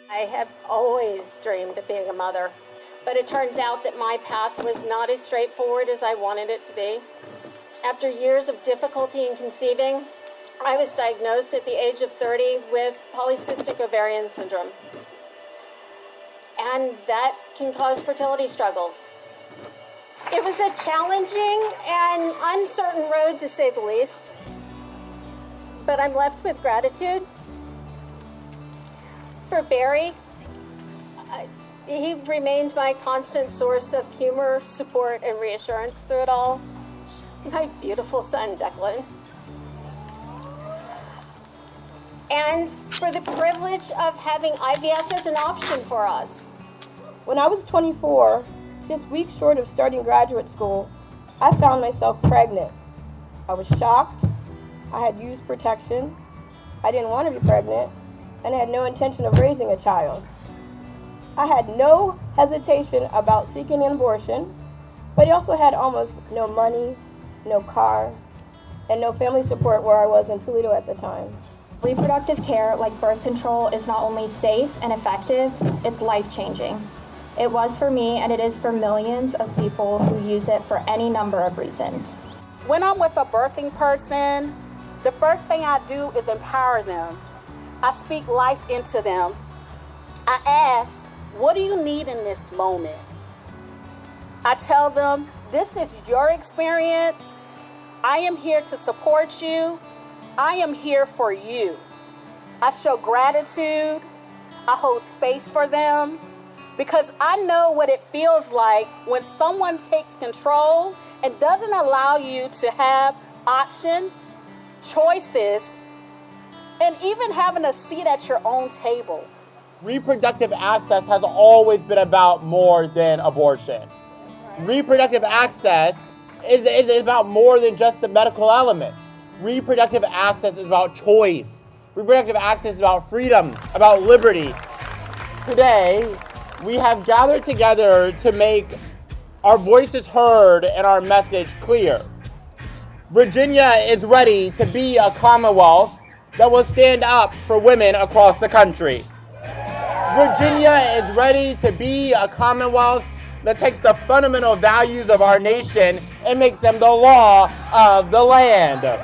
I have always dreamed of being a mother, but it turns out that my path was not as straightforward as I wanted it to be. After years of difficulty in conceiving, I was diagnosed at the age of 30 with polycystic ovarian syndrome. And that can cause fertility struggles. It was a challenging and uncertain road, to say the least. But I'm left with gratitude for Barry. He remained my constant source of humor, support, and reassurance through it all. My beautiful son, Declan. And for the privilege of having IVF as an option for us. When I was 24, just weeks short of starting graduate school, I found myself pregnant. I was shocked. I had used protection. I didn't want to be pregnant, and I had no intention of raising a child. I had no hesitation about seeking an abortion, but I also had almost no money, no car, and no family support where I was in Toledo at the time. Reproductive care, like birth control, is not only safe and effective, it's life-changing. It was for me, and it is for millions of people who use it for any number of reasons. When I'm with a birthing person, the first thing I do is empower them. I speak life into them. I ask, what do you need in this moment? I tell them, this is your experience. I am here to support you. I am here for you. I show gratitude. I hold space for them because I know what it feels like when someone takes control and doesn't allow you to have options, choices, and even having a seat at your own table. Reproductive access has always been about more than abortion. Reproductive access is about more than just the medical element. Reproductive access is about choice. Reproductive access is about freedom, about liberty. Today, we have gathered together to make our voices heard and our message clear. Virginia is ready to be a commonwealth that will stand up for women across the country. Virginia is ready to be a commonwealth that takes the fundamental values of our nation and makes them the law of the land. Our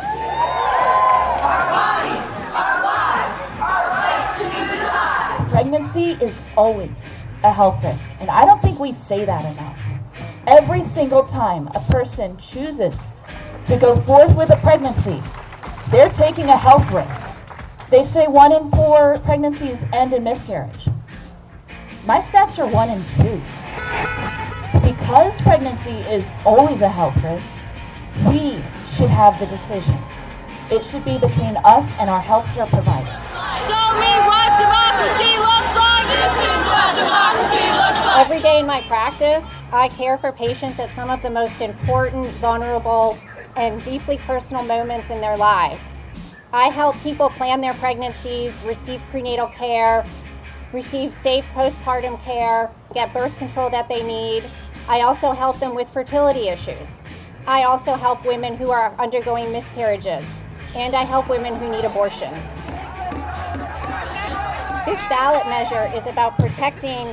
bodies, our lives, our right to decide. Pregnancy is always a health risk, and I don't think we say that enough. Every single time a person chooses to go forth with a pregnancy, they're taking a health risk. They say 1 in 4 pregnancies end in miscarriage. My stats are 1 in 2. Because pregnancy is always a health risk, we should have the decision. It should be between us and our healthcare providers. Show me what democracy looks like. This is what democracy looks like. Every day in my practice, I care for patients at some of the most important, vulnerable, and deeply personal moments in their lives. I help people plan their pregnancies, receive prenatal care, receive safe postpartum care, get birth control that they need. I also help them with fertility issues. I also help women who are undergoing miscarriages, and I help women who need abortions. This ballot measure is about protecting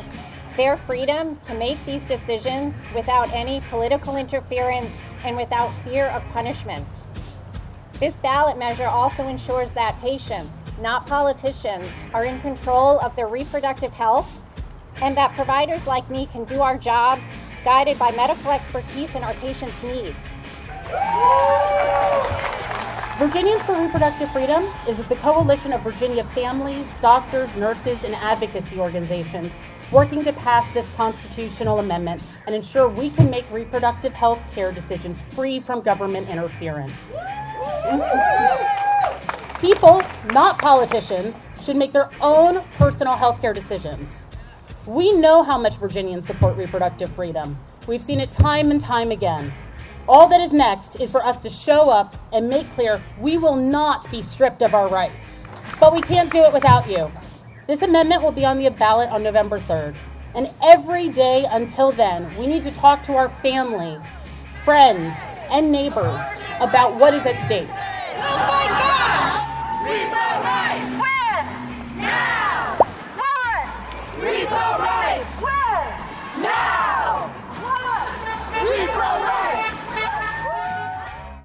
their freedom to make these decisions without any political interference and without fear of punishment. This ballot measure also ensures that patients, not politicians, are in control of their reproductive health, and that providers like me can do our jobs guided by medical expertise and our patients' needs. Virginians for Reproductive Freedom is the coalition of Virginia families, doctors, nurses, and advocacy organizations working to pass this constitutional amendment and ensure we can make reproductive health care decisions free from government interference. People, not politicians, should make their own personal health care decisions. We know how much Virginians support reproductive freedom. We've seen it time and time again. All that is next is for us to show up and make clear we will not be stripped of our rights. But we can't do it without you. This amendment will be on the ballot on November 3rd. And every day until then, we need to talk to our family, friends, and neighbors about what is at stake. Reproductive rights! When? Now! What? Reproductive.